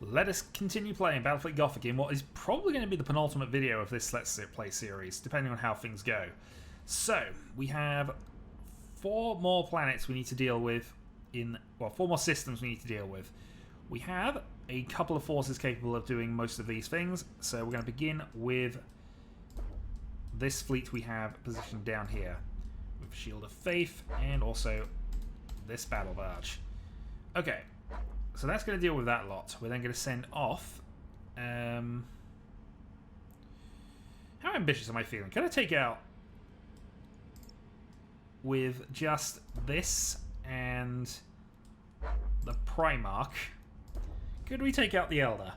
let us continue playing Battlefleet Gothic in what is probably going to be the penultimate video of this Let's Play series, depending on how things go. So, we have 4 more planets we need to deal with well, 4 more systems we need to deal with. We have a couple of forces capable of doing most of these things, so we're going to begin with this fleet we have positioned down here, with Shield of Faith, and also this battle barge. Okay. So that's going to deal with that lot. We're then going to send off... how ambitious am I feeling? Can I take out with just this and the Primarch? Could we take out the Elder?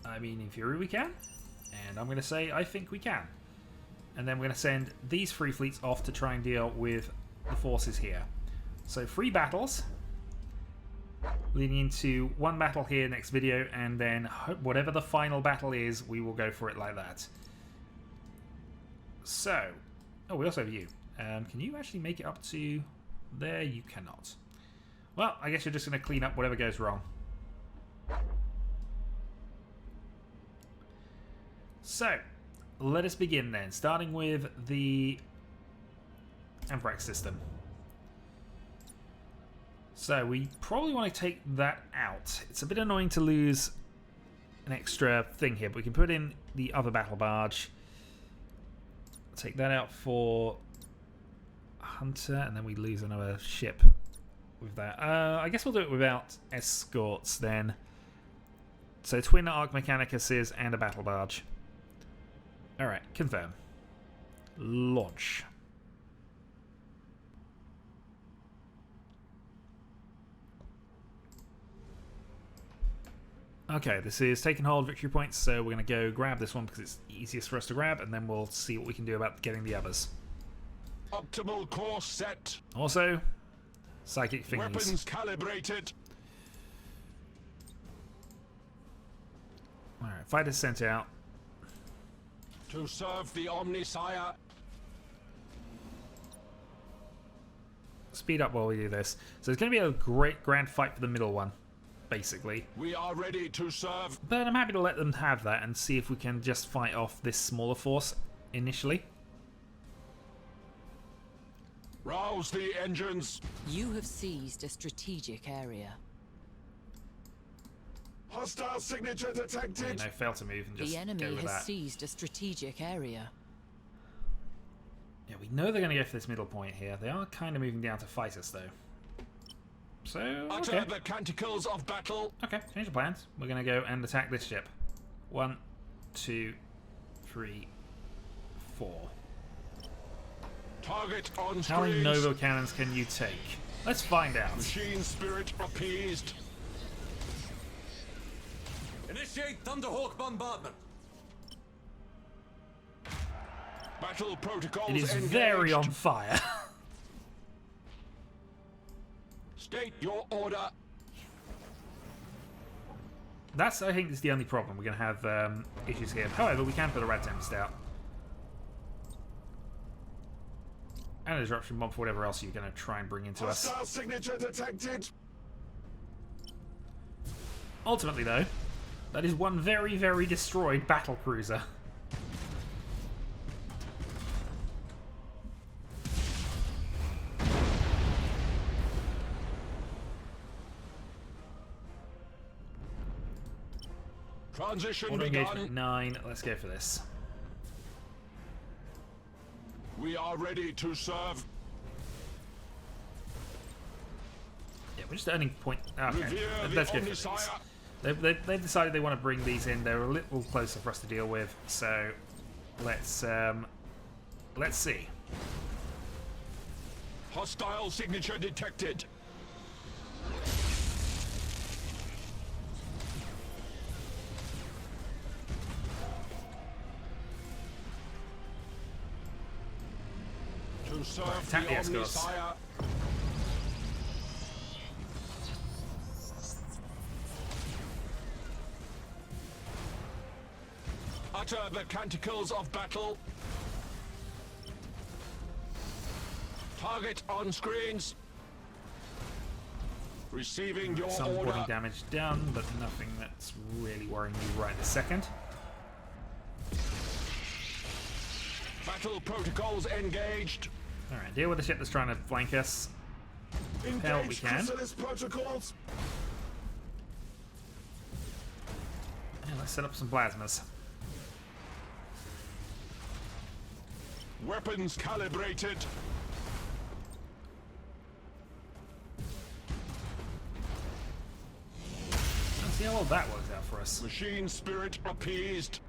I mean, in theory we can. And I'm going to say I think we can. And then we're going to send these 3 fleets off to try and deal with the forces here. So 3 battles, leading into 1 battle here next video, and then whatever the final battle is, we will go for it like that. So, oh, we also have you. Can you actually make it up to there? You cannot. Well, I guess you're just going to clean up whatever goes wrong. So, let us begin then, starting with the Amphrax system. So we probably want to take that out. It's a bit annoying to lose an extra thing here, but we can put in the other battle barge. Take that out for Hunter, and then we lose another ship with that. I guess we'll do it without escorts then. So twin Arc Mechanicus and a battle barge. Alright, confirm. Launch. Okay, this is taking hold victory points, so we're going to go grab this one because it's easiest for us to grab, and then we'll see what we can do about getting the others. Optimal course set. Also, psychic things. Weapons calibrated. Alright, fighters sent out. To serve the Omnisire. Speed up while we do this. So it's going to be a great grand fight for the middle one, basically. We are ready to serve. But I'm happy to let them have that and see if we can just fight off this smaller force initially. Rouse the engines. You have seized a strategic area. Hostile signature detected. No, fail to move and just The enemy go with has that. seized a strategic area. Yeah, we know they're going to go for this middle point here. They are kind of moving down to fight us, though. So, Utter okay. the canticles of battle. Okay, change the plans. We're going to go and attack this ship. 1, 2, 3, 4. Target on How many screens. Novo cannons can you take? Let's find out. Machine spirit appeased. Initiate Thunderhawk bombardment. Battle protocols It is engaged. very on fire. State your order. That's, I think, is the only problem. We're going to have issues here. However, we can put a Red Tempest out. And a Disruption Bomb for whatever else you're going to try and bring into us. Hostile signature detected. Ultimately, though, that is one very, very destroyed battle cruiser. Transition Order begun. engagement 9. Let's go for this. We are ready to serve. Yeah, we're just earning point. Okay, Revere the let's go for these. Omnisire. They've decided they want to bring these in. They're a little closer for us to deal with. So let's see. Hostile signature detected. To serve attack the the escorts. Omnisire. Utter the canticles of battle. Target on screens. Receiving your Some order. body damage done, but nothing that's really worrying me right this second. Battle protocols engaged. Alright, deal with the ship that's trying to flank us. Hell, we can. Chrysalis protocols. And let's set up some plasmas. Weapons calibrated. Let's see how well that works out for us. Machine spirit appeased.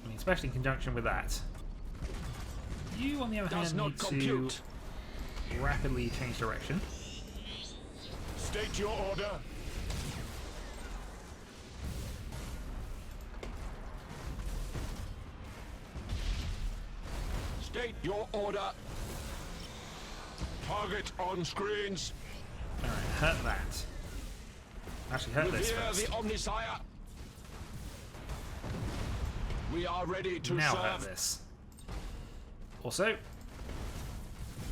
I mean, especially in conjunction with that. You, on the other Does hand, not need compute. to rapidly change direction. State your order. State your order. Target on screens. Alright, hurt that. Actually, hurt this Revere first. the Omnisire. We are ready to Now hurt serve. this. Also,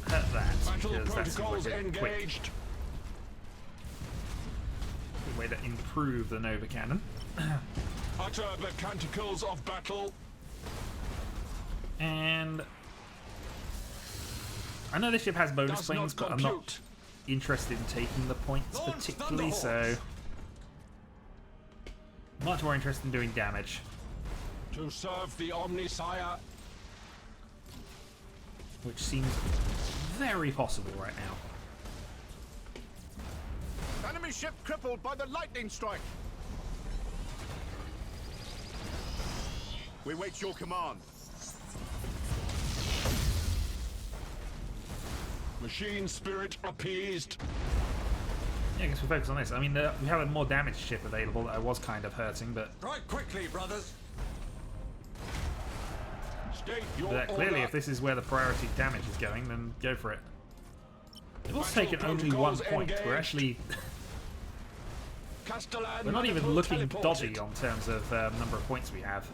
hurt that, Battle because that's protocols like a quick engaged. way to improve the Nova Cannon. Utter the canticles of battle. And I know this ship has bonus Does points, not but I'm not compute. interested in taking the points Launch particularly, so Thunderhawks. much more interested in doing damage. To serve the Omnisire. Which seems very possible right now. Enemy ship crippled by the lightning strike. We wait your command. Machine spirit appeased. Yeah, I guess we focus on this. I mean, we have a more damaged ship available that I was kind of hurting, but Right quickly, brothers. State your clearly order. if this is where the priority damage is going, then go for it. We've also Battle taken only 1 protocols point. We're engaged. actually... Castellan We're not even manifold looking teleported. dodgy on terms of number of points we have.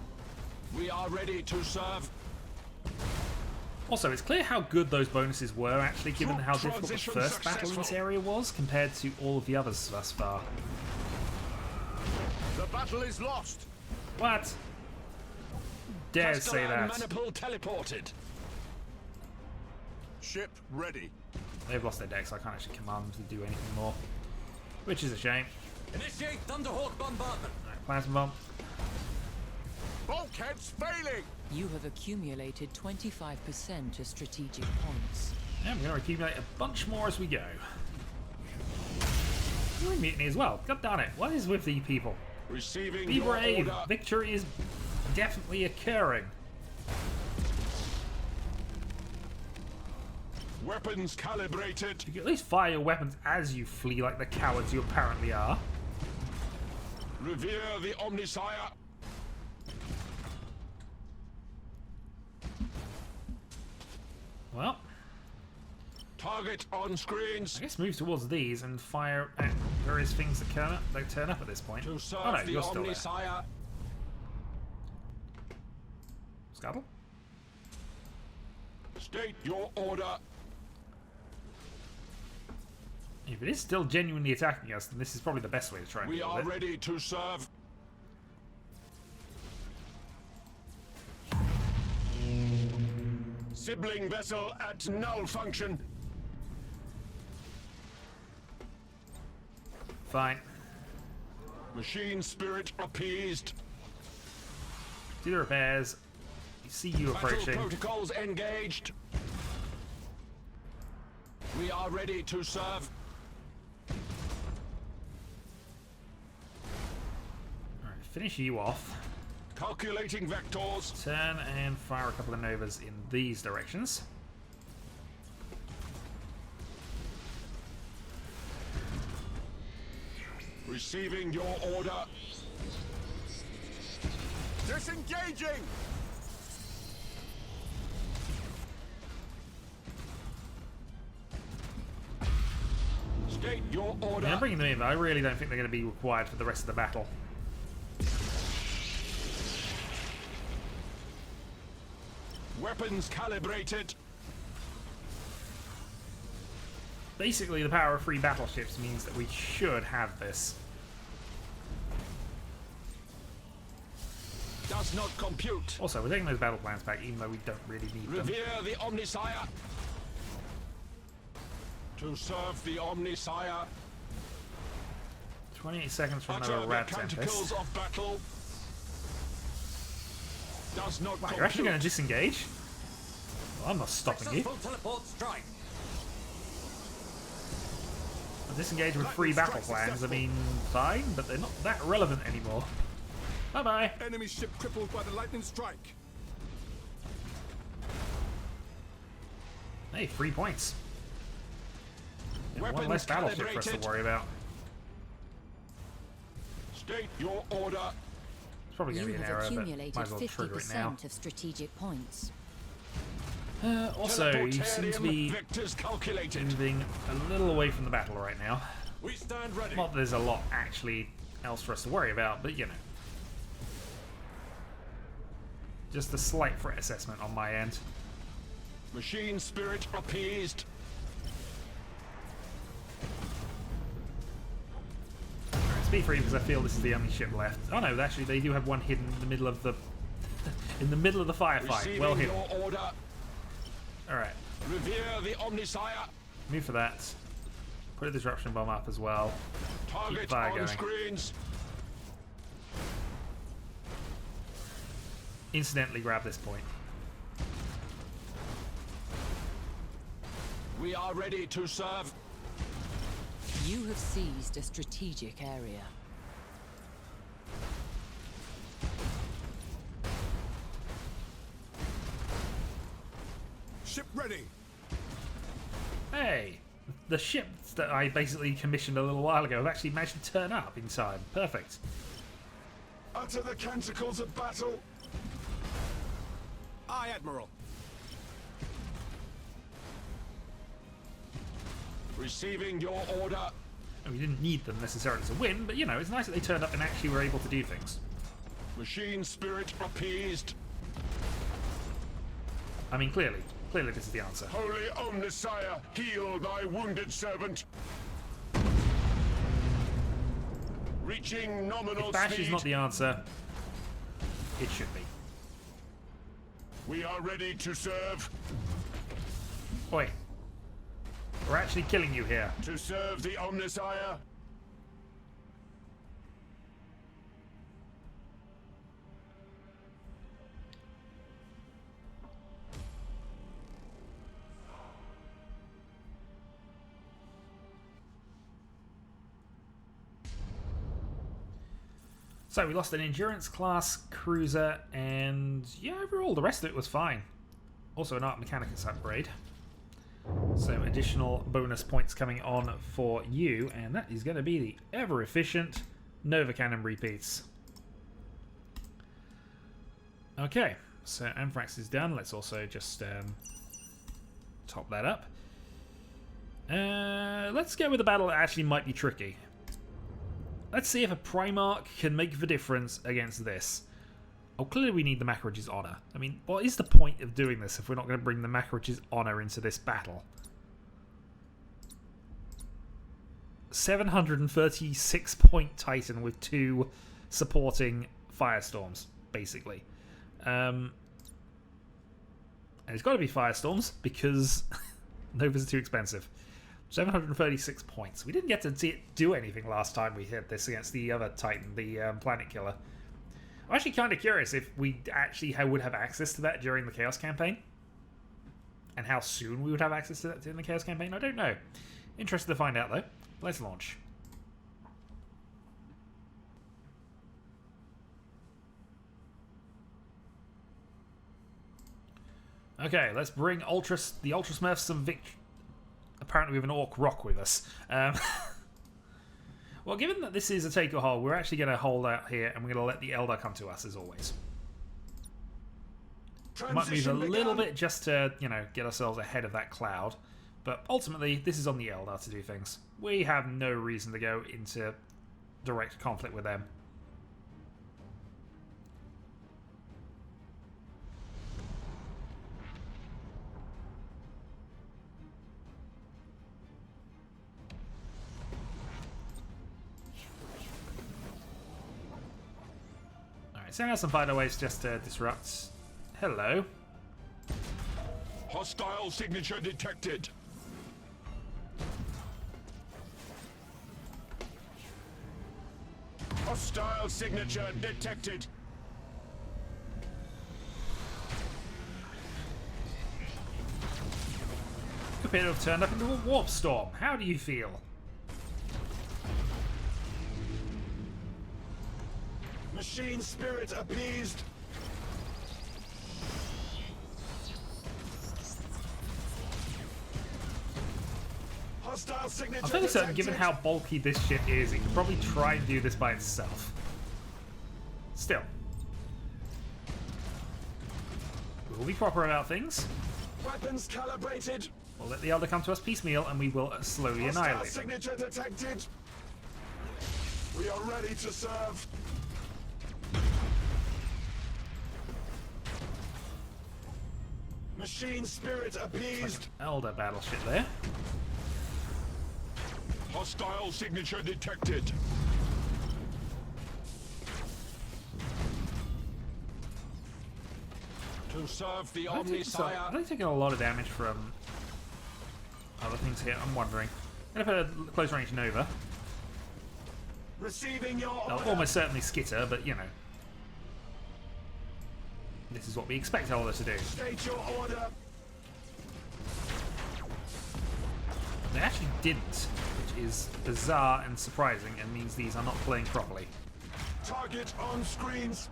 We are ready to serve. Also, it's clear how good those bonuses were, actually, given Troop how difficult the transition first battle in this successful. area was compared to all of the others thus far. The battle is lost. What? Dare say Castellan that. manifold teleported. Ship ready. They've lost their deck, so I can't actually command them to do anything more. Which is a shame. Initiate Thunderhawk bombardment. Alright, Plasma Bomb. Bulkheads failing. You have accumulated 25% of strategic points. And we're going to accumulate a bunch more as we go. You're in mutiny as well. God darn it. What is with these people? Receiving Be your brave. order. Victory is definitely occurring. Weapons calibrated. You can at least fire your weapons as you flee like the cowards you apparently are. Revere the Omnisire. Well, Target on screens. I guess move towards these and fire at various things that turn up at this point. To serve Oh no, the you're still there. Omnisire. Scuttle? State your order. If it is still genuinely attacking us, then this is probably the best way to try and We deal are with it. ready to serve. Sibling vessel at null function. Fine. Machine spirit appeased. Do the repairs. You see you Battle approaching. protocols engaged. We are ready to serve. Alright, finish you off. Calculating vectors. Turn and fire a couple of Novas in these directions. Receiving your order. Disengaging. State your I order. mean, I'm bringing them in, but I really don't think they're going to be required for the rest of the battle. Weapons calibrated. basically the power of 3 battleships means that we should have this. Does not compute. Also, we're taking those battle plans back, even though we don't really need them. Revere the Omnisire. To serve the Omnisire. 28 seconds from Utter another the Rad canticles Tempest. of battle. Does not Wow, compute. you're actually going to disengage? Well, I'm not stopping you. Successful teleport strike. I'll disengage with 3 battle plans. I mean, fine, but they're not that relevant anymore. Bye-bye. Enemy ship crippled by the lightning strike. Hey, 3 points. And one Weapons less battleship for us to calibrated. worry about. State your order. It's probably going to You be an have error, but accumulated might as well trigger it now. 50% of strategic points. Also, you seem to be Victors calculated. moving a little away from the battle right now. We stand ready. Not that there's a lot actually else for us to worry about, but you know. Just a slight threat assessment on my end. Machine spirit appeased. Alright, speed free because I feel this is the only ship left. Oh no, actually they do have one hidden in the middle of the in the middle of the firefight. Receiving Well hidden. your order. Alright, Revere the Omnisire. move for that. Put a disruption bomb up as well. Keep the Target fire on going. screens. Incidentally grab this point. We are ready to serve. You have seized a strategic area. Ship ready. Hey! The ships that I basically commissioned a little while ago have actually managed to turn up in time. Perfect. Utter the canticles of battle. Aye, Admiral. Receiving your order. We didn't need them necessarily to win, but you know, it's nice that they turned up and actually were able to do things. Machine spirit appeased. I mean, clearly this is the answer. Holy Omnisire, heal thy wounded servant. Reaching nominal If Bash speed. is not the answer, it should be. We are ready to serve. Oi. We're actually killing you here. To serve the Omnisire. So we lost an endurance class cruiser, and yeah, overall the rest of it was fine. Also an Art Mechanicus upgrade. So additional bonus points coming on for you, and that is going to be the ever-efficient Nova Cannon repeats. Okay, so Anthrax is done. Let's also just top that up. Let's go with a battle that actually might be tricky. Let's see if a Primarch can make the difference against this. Oh, clearly we need the Macroge's Honor. I mean, what is the point of doing this if we're not going to bring the Macroge's Honor into this battle? 736 point Titan with 2 supporting Firestorms, basically. And it's got to be Firestorms because Nova's too expensive. 736 points. We didn't get to see it do anything last time we hit this against the other Titan, the Planet Killer. I'm actually kind of curious if we actually would have access to that during the Chaos campaign. And how soon we would have access to that during the Chaos campaign, I don't know. Interested to find out though. Let's launch. Okay, let's bring the Ultra Smurfs some victory. Apparently we have an Orc Rock with us. Well, given that this is a take or hold, we're actually going to hold out here and we're going to let the Eldar come to us as always. Might move a little bit just to, you know, get ourselves ahead of that cloud. But ultimately, this is on the Eldar to do things. We have no reason to go into direct conflict with them. send out some fighter waves just to disrupt. Hello. Hostile signature detected. Hostile signature detected. You appear to have turned up into a warp storm. How do you feel? Machine spirit appeased. Hostile signature I'm fairly certain, detected. given how bulky this ship is, it could probably try and do this by itself. Still. We'll be proper about things. Weapons calibrated. We'll let the Elder come to us piecemeal, and we will slowly Hostile annihilate them. signature detected. We are ready to serve. Machine spirit appeased. Elder battleship there. Hostile signature detected. To serve the Are Omnisire. they taking a lot of damage from other things here? I'm wondering. I'm going to put a close range Nova. Receiving your They'll order. almost certainly skitter, but you know. This is what we expect Elder to do. State your order. They actually didn't, which is bizarre and surprising and means these are not playing properly. Target on screens.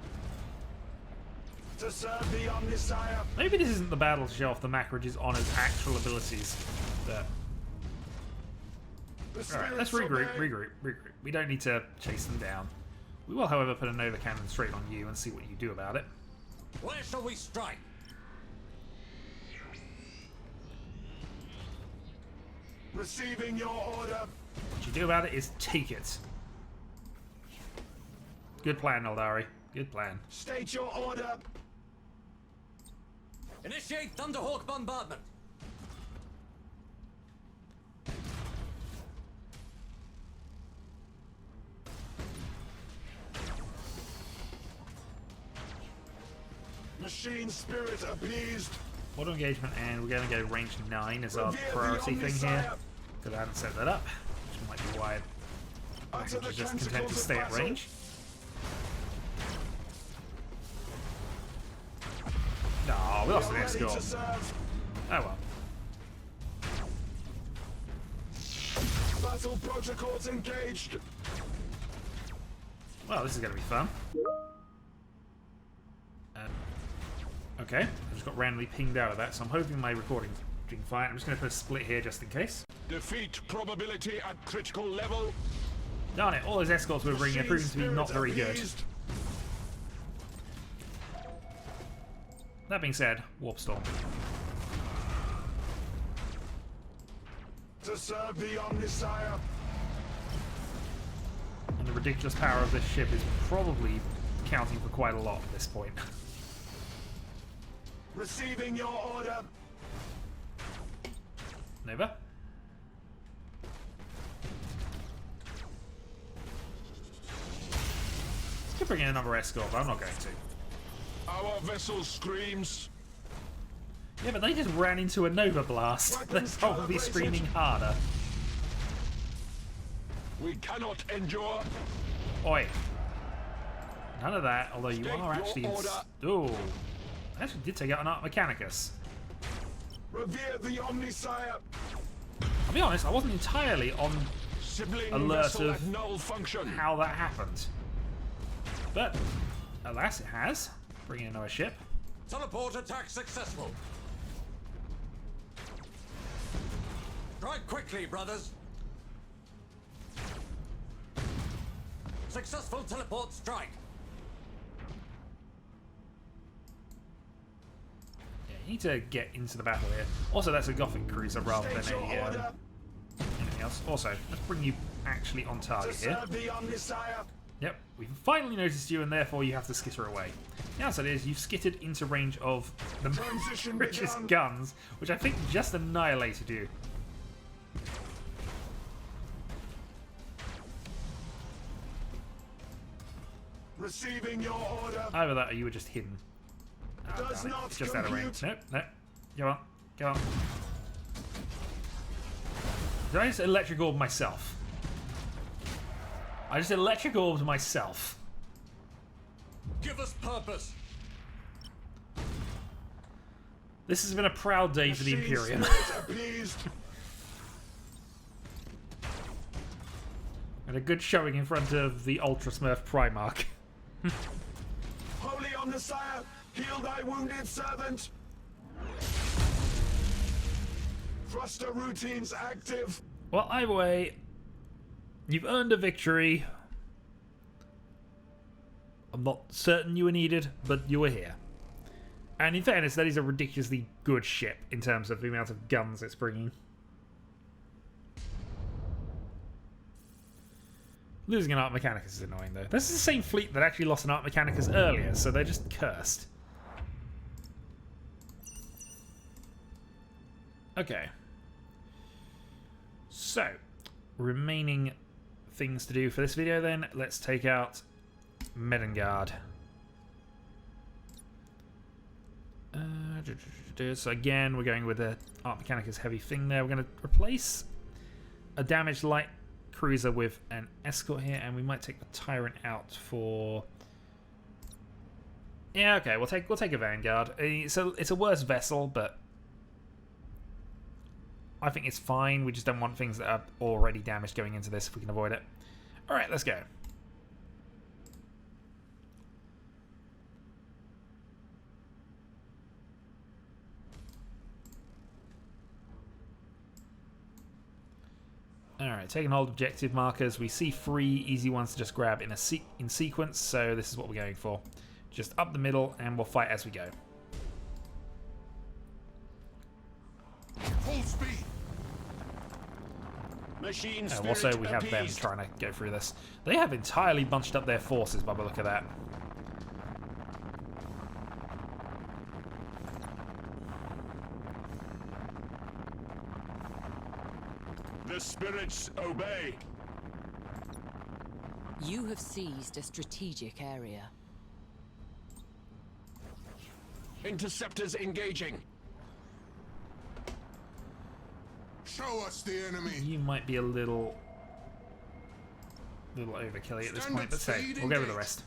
To serve the Omnisire. Maybe this isn't the battle to show off the Macridge's Honor's actual abilities. But alright, let's regroup. We don't need to chase them down. We will, however, put a Nova Cannon straight on you and see what you do about it. Where shall we strike? Receiving your order. What you do about it is take it. Good plan, Eldari. Good plan. State your order. Initiate Thunderhawk bombardment. Machine spirit appeased. Auto engagement, and we're going to go range 9 as our priority thing here. Because I haven't set that up, which might be why I'm Utter the just content to tentacles of stay at battle. range. No, we lost an We are ready escort. to serve. Oh well. Battle protocols engaged. Well, this is going to be fun. Okay, I just got randomly pinged out of that, so I'm hoping my recording's doing fine. I'm just going to put a split here just in case. Defeat probability at critical level. Darn it, all those escorts we're bringing are proving to be Machine not very spirit good. appeased. That being said, Warp Storm. To serve the Omnisire. And the ridiculous power of this ship is probably counting for quite a lot at this point. Receiving your order. Nova? Could bring in another escort, but I'm not going to. Our vessel screams. Yeah, but they just ran into a Nova Blast. They're Weapons probably calibrated. screaming harder. We cannot endure. Oi. None of that, although you State are your actually... order. Ooh. I actually did take out an Art Mechanicus. Revere the Omnisire. I'll be honest, I wasn't entirely on Sibling Alert vessel of at null function. how that happened. But, alas, it has. Bringing in another ship. Teleport attack successful. Strike quickly, brothers. Successful teleport strike. Yeah, you need to get into the battle here. Also, that's a Gothic cruiser rather than State your a order. anything else. Also, let's bring you actually on To target here. serve the Omnisire. Yep, we've finally noticed you, and therefore you have to skitter away. The answer is you've skittered into range of the Transition richest begun. guns, which I think just annihilated you. Receiving your order. Either that or you were just hidden. Oh, Does damn it. not It's just out of range. compute. Nope, nope. Come on, come on. Did I just electric orb myself? I just electric orbed myself. Give us purpose. This has been a proud day for the Machine Imperium. spirit appeased. And a good showing in front of the Ultra Smurf Primarch. Holy Omnissiah, heal thy wounded servant. Thruster routines active. Well, either way, you've earned a victory. I'm not certain you were needed, but you were here. And in fairness, that is a ridiculously good ship in terms of the amount of guns it's bringing. Losing an Art Mechanicus is annoying, though. This is the same fleet that actually lost an Art Mechanicus earlier, so they're just cursed. Okay. So, remaining things to do for this video then. Let's take out Medengard. So again, we're going with the Art Mechanicus heavy thing there. We're going to replace a damaged light cruiser with an escort here, and we might take the Tyrant out for... Yeah, okay, we'll take a Vanguard. So it's a worse vessel, but I think it's fine. We just don't want things that are already damaged going into this if we can avoid it. Alright, let's go. Alright, taking hold of objective markers. We see 3 easy ones to just grab in sequence, so this is what we're going for. Just up the middle, and we'll fight as we go. Full speed. Machine And spirit also, we have them appeased. trying to go through this. They have entirely bunched up their forces by the look of that. The spirits obey. You have seized a strategic area. Interceptors engaging. Show us the enemy. You might be a little overkilly at this Stand point, at but say, speed, we'll go with the engage. rest.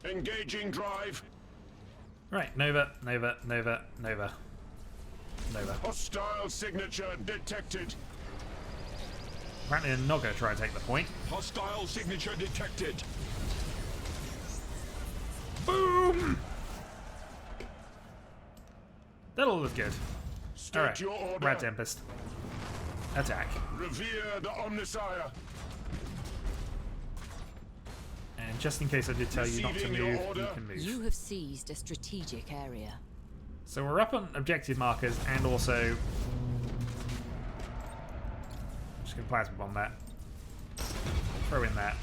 Engaging drive. Right, Nova, Nova, Nova, Nova. Nova. Hostile signature detected. Apparently they're not going to try and take the point. Hostile signature detected. Boom! That'll look good. State Alright, your order. Rad Tempest. Attack. Revere the Omnissiah. And just in case I did tell you not to Receiving your move, you order. can move. You have seized a strategic area. So we're up on objective markers and also... I'm just going to plasma bomb that. Throw in that.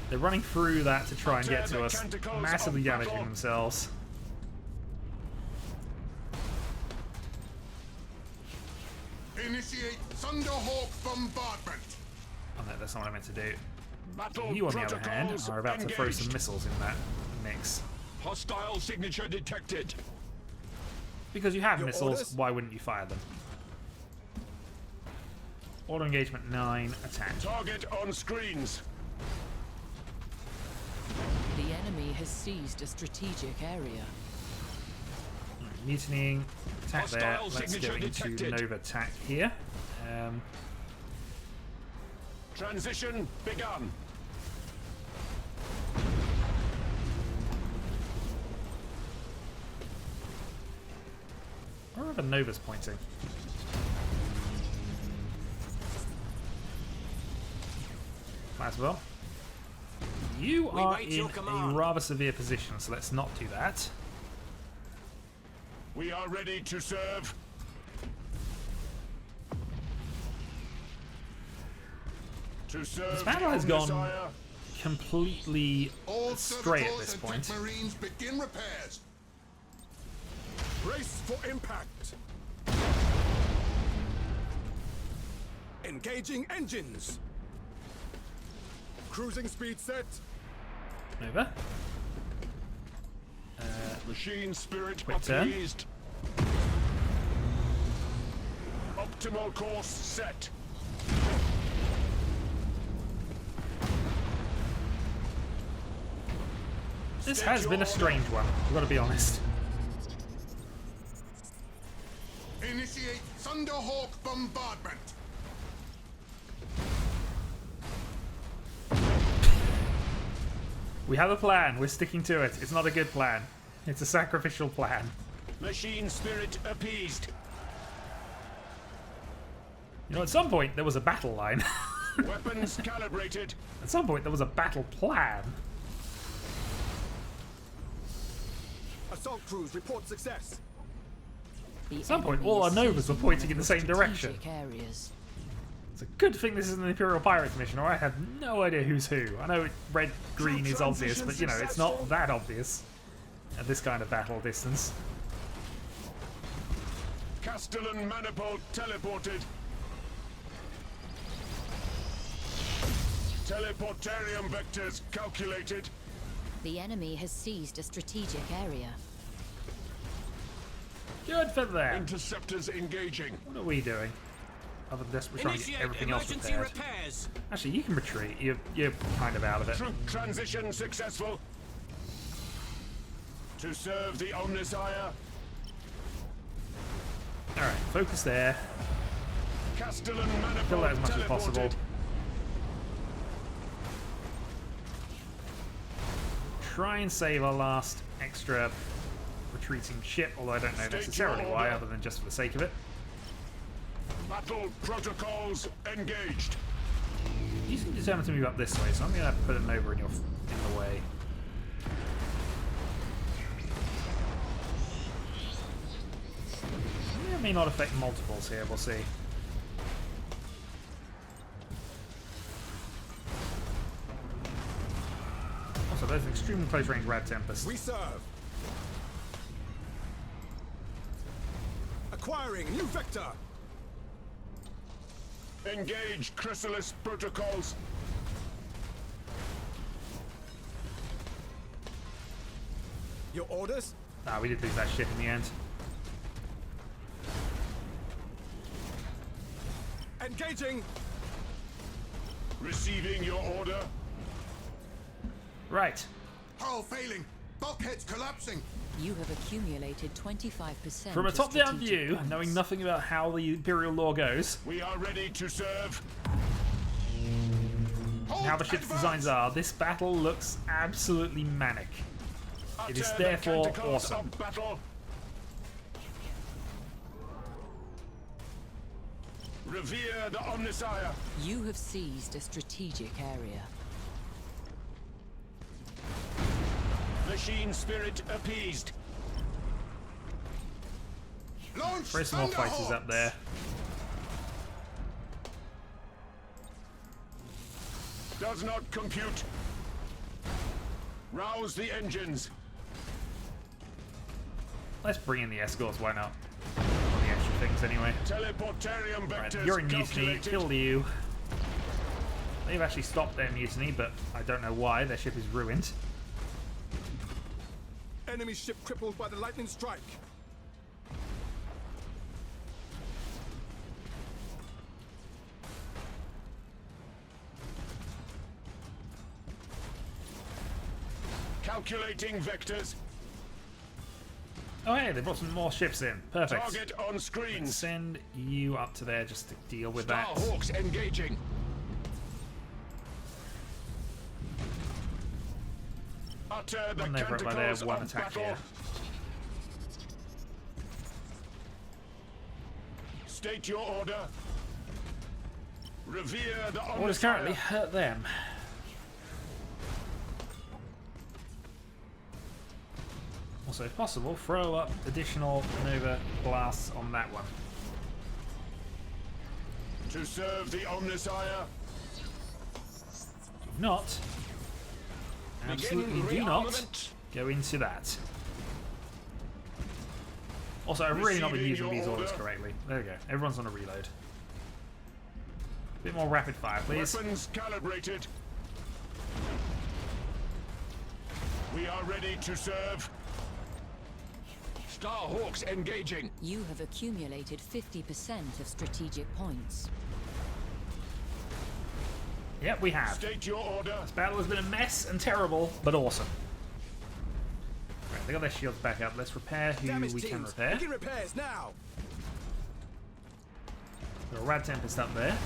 They're running through that to try and get to us, massively damaging themselves. Initiate Thunderhawk bombardment. Oh no, that's not what I meant to do. Battle You, on the other hand, protocols are about to throw some engaged. missiles in that mix. Hostile signature detected. Because you have Your missiles, orders? why wouldn't you fire them? Auto engagement 9, attack. Target on screens. The enemy has seized a strategic area. Mutinying, attack there. Hostile Let's go signature into detected. Nova attack here. Transition begun. Where are the Novas pointing? Might as well. You We are wait in your a command. rather severe position, so let's not do that. We are ready to serve. To serve This battle the has gone Omnissiah. completely All astray at servitors this and point. tech marines begin repairs. Brace for impact. Engaging engines. Cruising speed set. Over. Machine spirit Quick turn. appeased. Optimal course set. This has been a strange one, I've got to be honest. Initiate Thunderhawk bombardment. We have a plan, we're sticking to it. It's not a good plan. It's a sacrificial plan. Machine spirit appeased. You know, at some point there was a battle line. Weapons calibrated. At some point there was a battle plan. Assault crews report success. The At some point enemy all our is novas were seizing pointing one in the of same direction. strategic areas. It's a good thing this is an Imperial Pirates mission, or I have no idea who's who. I know red, green is obvious, but you know, it's not that obvious at this kind of battle distance. Castellan manifold teleported. Teleportarium vectors calculated. The enemy has seized a strategic area. Good for them. Interceptors engaging. What are we doing? Other than just trying to get everything else prepared. Actually, you can retreat. You're kind of out of it. Troop transition successful. To serve the Omnissiah. Alright, focus there. Castellan Kill that manifold as much as possible. teleported. Try and save our last extra retreating ship, although I don't know necessarily why, other than just for the sake of it. Battle protocols engaged. You seem determined to move up this way, so I'm going to put an over in the way. It may not affect multiples here, we'll see. Also, there's an extremely close range Rad Tempest. We serve. Acquiring new vector. Engage Chrysalis protocols. Your orders? Ah, we did lose that ship in the end. Engaging. Receiving your order. Right. Hull failing. Bulkheads collapsing. You have accumulated 25%. From a of top-down strategic view, points. knowing nothing about how the Imperial lore goes, We are ready to serve. Hold how the ship's advance. designs are, this battle looks absolutely manic. It is Utter the therefore canticles awesome. of battle. Revere the Omnissiah. You have seized a strategic area. Machine spirit appeased. Launch Throw some more fighters up Thunderhawks. there. Does not compute. Rouse the engines. Let's bring in the escorts, why not? All the extra things anyway. Teleportarium Right, vectors you're in mutiny, calculated. kill you. They've actually stopped their mutiny, but I don't know why. Their ship is ruined. Enemy ship crippled by the lightning strike. Calculating vectors. Oh hey, they brought some more ships in. Perfect. Target on screen. Send you up to there just to deal with that. Starhawks engaging. Utter the One over by there, canticles one of attack battle. here. State your order. Revere the Orders currently hurt them. Also, if possible, throw up additional Nova blasts on that one. To serve the Omnissiah. Do not, absolutely do not rearmament. go into that. Also, I've really not been Receiving using your these orders order. correctly. There we go. Everyone's on a reload. A bit more rapid fire, please. Weapons calibrated. We are ready to serve. Starhawks engaging. You have accumulated 50% of strategic points. Yep, we have. State your order. This battle has been a mess and terrible, but awesome. Right, they got their shields back up. Let's repair who Damage we can teams, repair. begin repairs now. Got a Rad Tempest up there.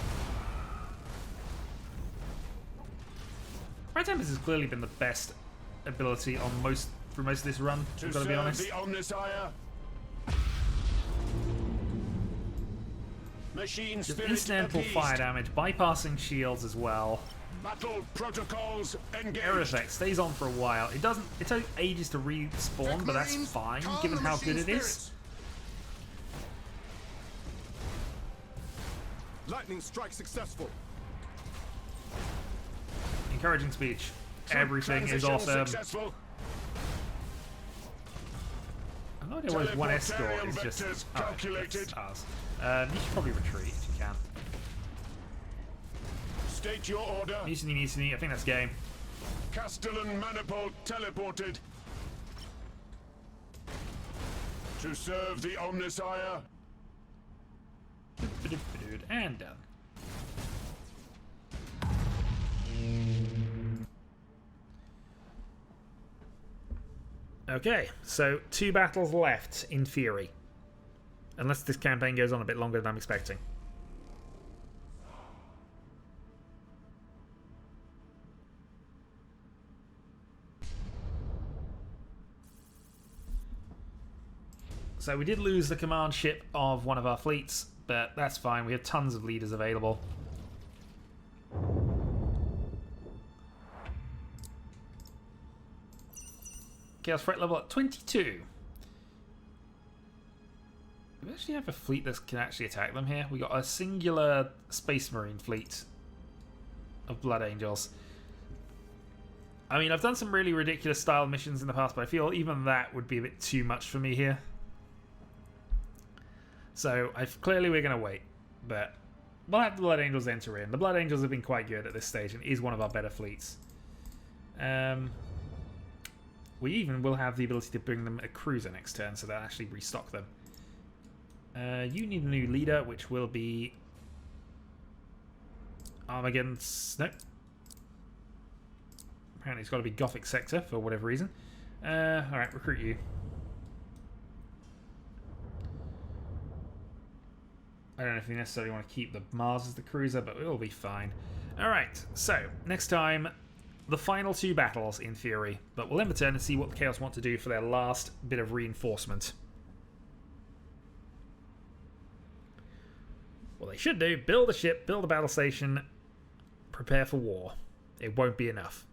Rad Tempest has clearly been the best ability on for most of this run, I've got to be honest. The Omnissiah. Machine Just spirit incidental appeased. fire damage, bypassing shields as well. Battle protocols engaged. Air effect stays on for a while. It takes ages to respawn, but that's Marines, fine calm given the how machine good it is. spirits. Lightning strike successful. Encouraging speech. Troop Everything is transition awesome. Successful. I've no idea why one escort is Teleportarium just vectors oh, calculated. that's ours. You should probably retreat if you can. State your order. Mutiny. I think that's game. Castellan Manifold teleported. To serve the Omnissiah. And done. Okay, so 2 battles left in theory. Unless this campaign goes on a bit longer than I'm expecting. So we did lose the command ship of one of our fleets, but that's fine. We have tons of leaders available. Chaos threat level at 22. We actually have a fleet that can actually attack them here. We got a singular Space Marine fleet of Blood Angels. I mean, I've done some really ridiculous style missions in the past, but I feel even that would be a bit too much for me here. So clearly we're going to wait, but we'll have the Blood Angels enter in. The Blood Angels have been quite good at this stage and is one of our better fleets. We even will have the ability to bring them a cruiser next turn, so they'll actually restock them. You need a new leader, which will be Armageddon's. Nope. Apparently, it's got to be Gothic Sector for whatever reason. Alright, recruit you. I don't know if we necessarily want to keep the Mars as the cruiser, but we'll be fine. Alright, so next time, the final 2 battles in theory, but we'll end the turn and see what the Chaos want to do for their last bit of reinforcement. What they should do, build a ship, build a battle station, prepare for war. It won't be enough.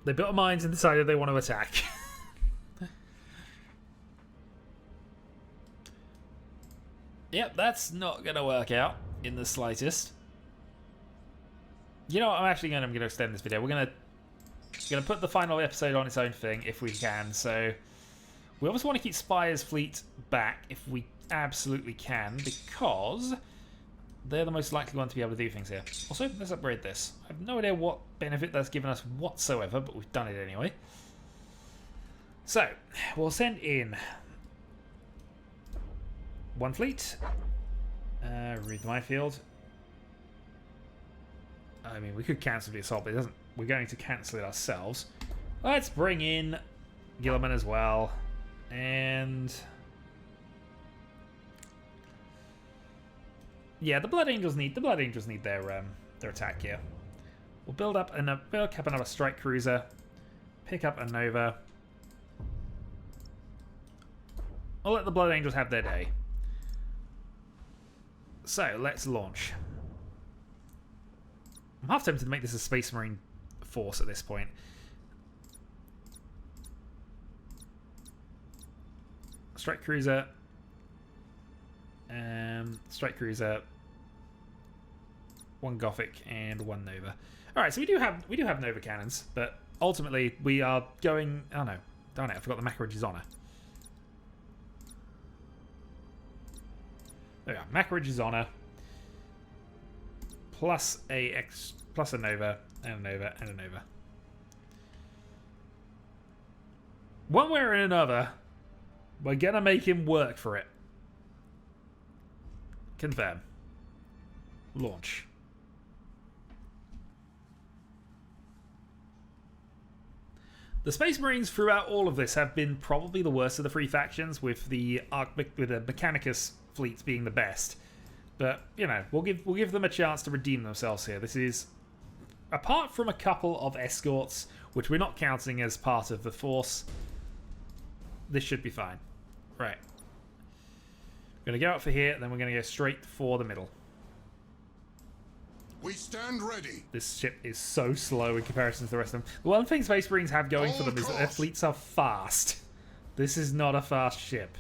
They built mines and decided they want to attack. Yep, that's not going to work out in the slightest. You know what? I'm going to extend this video. We're going to put the final episode on its own thing if we can. So we obviously want to keep Spire's fleet back if we absolutely can, because they're the most likely one to be able to do things here. Also, let's upgrade this. I have no idea what benefit that's given us whatsoever, but we've done it anyway. So, we'll send in 1 fleet. Read the minefield. I mean, we could cancel the assault, but it doesn't. We're going to cancel it ourselves. Let's bring in Gilliman as well. And yeah, the Blood Angels need their attack here. We'll build up another strike cruiser, pick up a Nova. I'll let the Blood Angels have their day. So let's launch. I'm half tempted to make this a Space Marine force at this point. Strike cruiser. Strike cruiser. 1 Gothic and 1 Nova. All right, so we do have Nova cannons, but ultimately we are going. Oh no, darn it! I forgot the Macro-Ridge's honor. There we are. Macro-Ridge's honor plus a Nova and a Nova and a Nova. One way or another, we're gonna make him work for it. Confirm. Launch. The Space Marines throughout all of this have been probably the worst of the three factions, with the Mechanicus fleets being the best. But you know, we'll give them a chance to redeem themselves here. This is, apart from a couple of escorts, which we're not counting as part of the force, this should be fine. Right. We're going to go out for here, then we're going to go straight for the middle. We stand ready. This ship is so slow in comparison to the rest of them. The one thing Space Marines have going for them is that their fleets are fast. This is not a fast ship.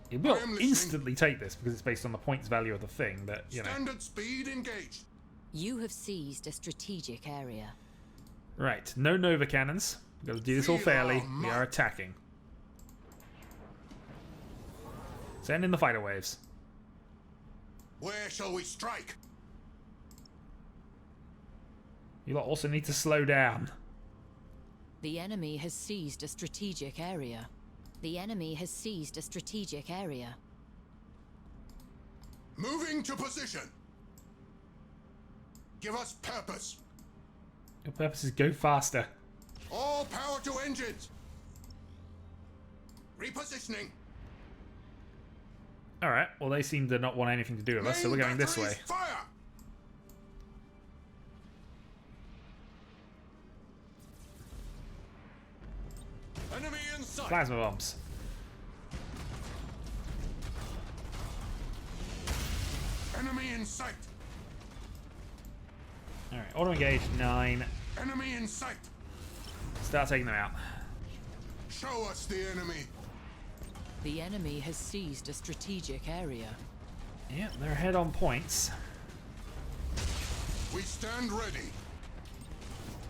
It will instantly take this because it's based on the points value of the thing, but you know. Standard speed engaged. You have seized a strategic area. Right, no Nova cannons. We've got to do this all fairly. We are attacking. Send in the fighter waves. Where shall we strike? You lot also need to slow down. The enemy has seized a strategic area. The enemy has seized a strategic area. Moving to position. Give us purpose. Your purpose is go faster. All power to engines. Repositioning. Alright, well they seem to not want anything to do with us, so we're going this way. Fire. Enemy in sight. Plasma bombs. Enemy in sight. Alright, auto engage 9. Enemy in sight. Start taking them out. Show us the enemy. The enemy has seized a strategic area. Yeah, they're ahead on points. We stand ready.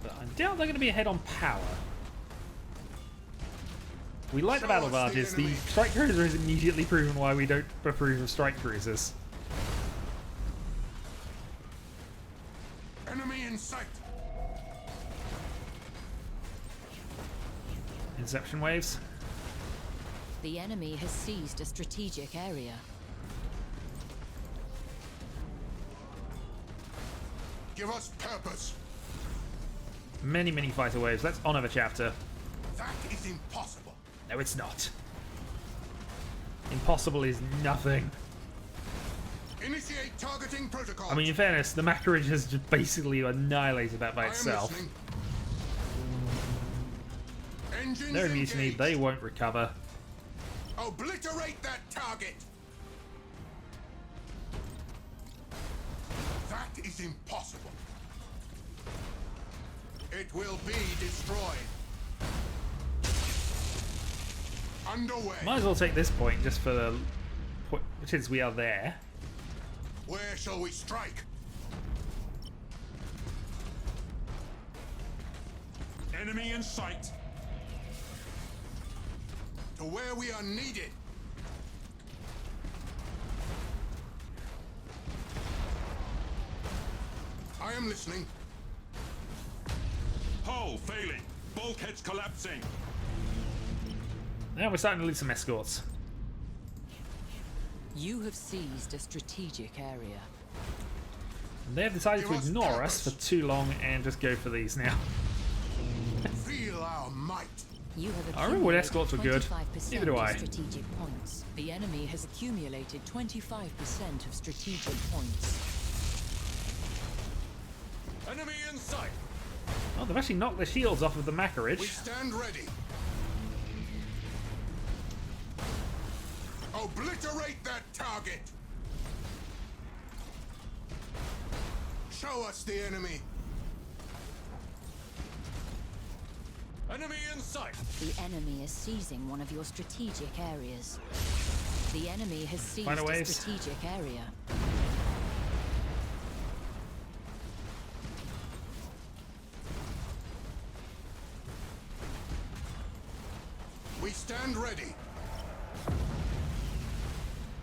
But I doubt they're going to be ahead on power. We like the battle barges. The strike cruiser has immediately proven why we don't approve of strike cruisers. Enemy in sight. Inception waves. The enemy has seized a strategic area. Give us purpose. Many, many fighter waves. Let's honor the chapter. That is impossible. No, it's not. Impossible is nothing. Initiate targeting protocol. I mean, in fairness, the Macro-Ridge has just basically annihilated that by I am itself. listening. Engines They're in mutiny. engaged. They won't recover. Obliterate that target. That is impossible. It will be destroyed. Underway. Might as well take this point just for the... since we are there. Where shall we strike? Enemy in sight. To where we are needed. I am listening. Hull failing. Bulkheads collapsing. Now we're starting to lose some escorts. You have seized a strategic area. They have decided to Give us ignore us purpose. for too long and just go for these now. Feel our might. You have I remember when accumulated escorts were good. 25% Neither do I. of strategic points. The enemy has accumulated 25% of strategic points. Enemy in sight. Oh, they've actually knocked the shields off of the We Macro-Ridge. stand ready. Obliterate that target. Show us the enemy. Enemy in sight. The enemy is seizing one of your strategic areas. The enemy has seized Final a waves. strategic area. We stand ready.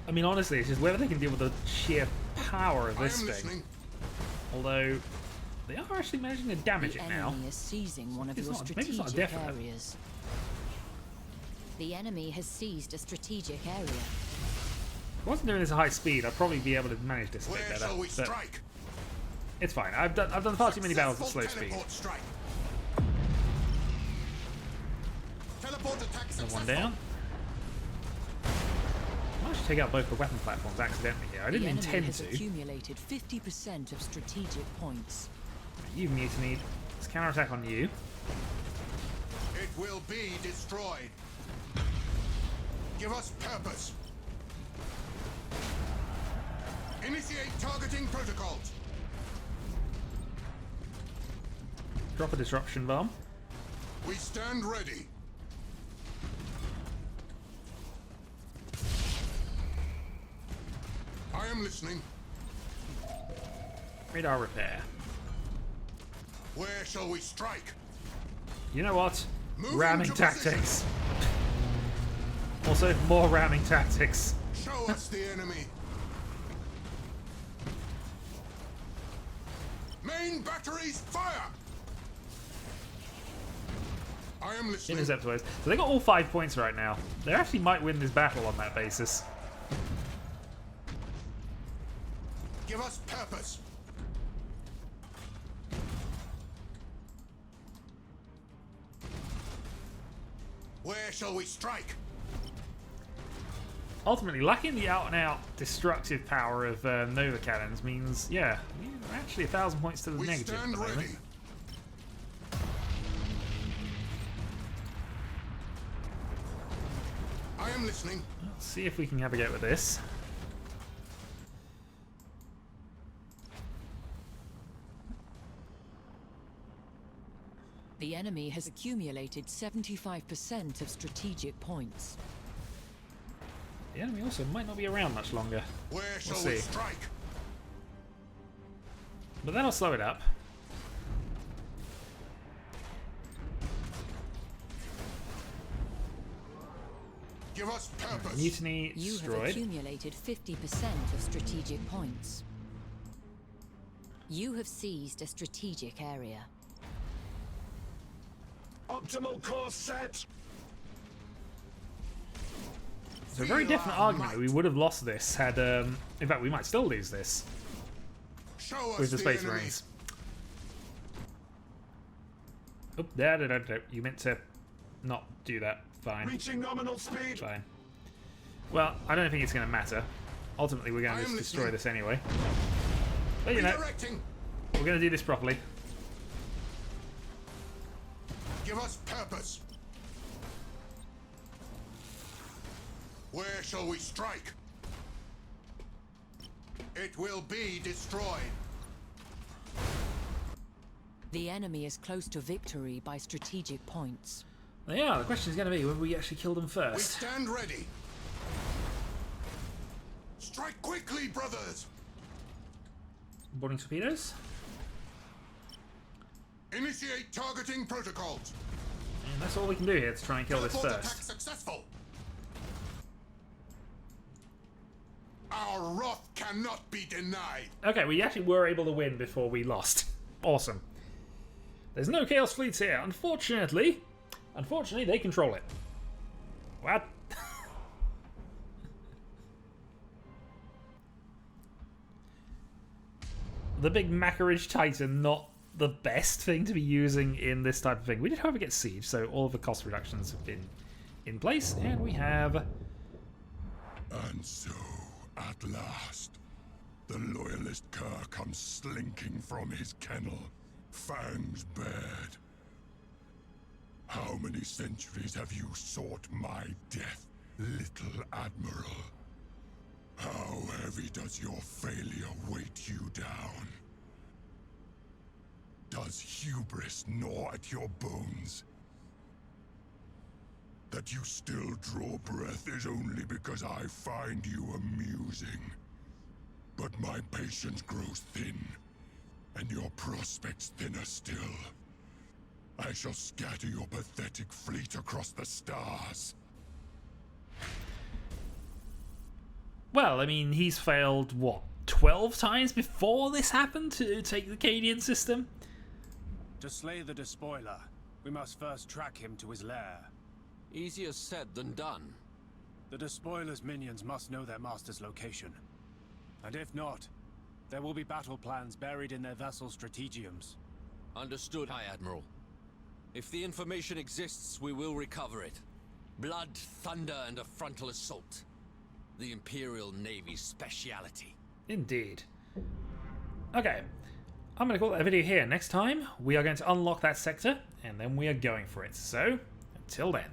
I mean, honestly, it's just whether they can deal with the sheer power of I this am thing. listening. Although, they are actually managing to damage The it now. enemy is seizing one of It's your not- maybe it's not a strategic definite. areas. The enemy has seized a strategic area. If I wasn't doing this at high speed, I'd probably be able to manage this a bit Where better. shall we But strike? it's fine. I've done far too many battles at slow Successful speed. teleport strike. Teleport attack And successful. one down. I should take out both the weapon platforms accidentally here. I The didn't enemy intend has to. accumulated 50% of strategic points. You've mutinied. Let's counterattack on you. It will be destroyed. Give us purpose. Initiate targeting protocols. Drop a disruption bomb. We stand ready. I am listening. Radar repair. Where shall we strike? You know what? Moving Ramming to tactics. Also, more ramming tactics. Show us the enemy. Main batteries, fire! I am listening. Intercept waves. So they got all 5 points right now. They actually might win this battle on that basis. Give us purpose. Where shall we strike? Ultimately, lacking the out-and-out destructive power of Nova Cannons means, yeah, we're actually 1,000 points to the We negative at stand the moment. ready. I am listening. Let's see if we can have a go with this. The enemy has accumulated 75% of strategic points. The enemy also might not be around much longer. Where shall We'll we see. strike? But that'll slow it up. Give us purpose. Mutiny You have destroyed. accumulated 50% of strategic points. You have seized a strategic area. Optimal course set. It's a very Feel definite our argument that we might. would have lost this had, in fact, we might still lose this Show us with the Space enemy. Marines. Oh, you meant to not do that. Fine. Reaching nominal speed. Fine. Well, I don't think it's going to matter. Ultimately, we're going I to am just destroy listening. this anyway. But you know, Redirecting. we're going to do this properly. Give us purpose. Where shall we strike? It will be destroyed. The enemy is close to victory by strategic points. Yeah, the question is going to be when we actually kill them We first. stand ready. Strike quickly, brothers. Boarding torpedoes. Initiate targeting protocols. And that's all we can do here to try and kill this Teleport attack first. successful. Our wrath cannot be denied. Okay, we actually were able to win before we lost. Awesome. There's no Chaos Fleets here, unfortunately. Unfortunately, they control it. What? The big Macarage Titan, not the best thing to be using in this type of thing. We did, however, get Siege, so all of the cost reductions have been in place, and we have... And so, at last, the loyalist cur comes slinking from his kennel, fangs bared. How many centuries have you sought my death, little admiral? How heavy does your failure weight you down? Does hubris gnaw at your bones? That you still draw breath is only because I find you amusing. But my patience grows thin, and your prospects thinner still. I shall scatter your pathetic fleet across the stars. Well, I mean, he's failed, what, 12 times before this happened to take the Cadian system? To slay the despoiler, we must first track him to his lair. Easier said than done. The despoiler's minions must know their master's location. And if not, there will be battle plans buried in their vessel stratagiums. Understood, High Admiral. If the information exists, we will recover it. Blood, thunder, and a frontal assault. The Imperial Navy's speciality. Indeed. Okay, I'm going to call that a video here. Next time, we are going to unlock that sector, and then we are going for it. So, until then.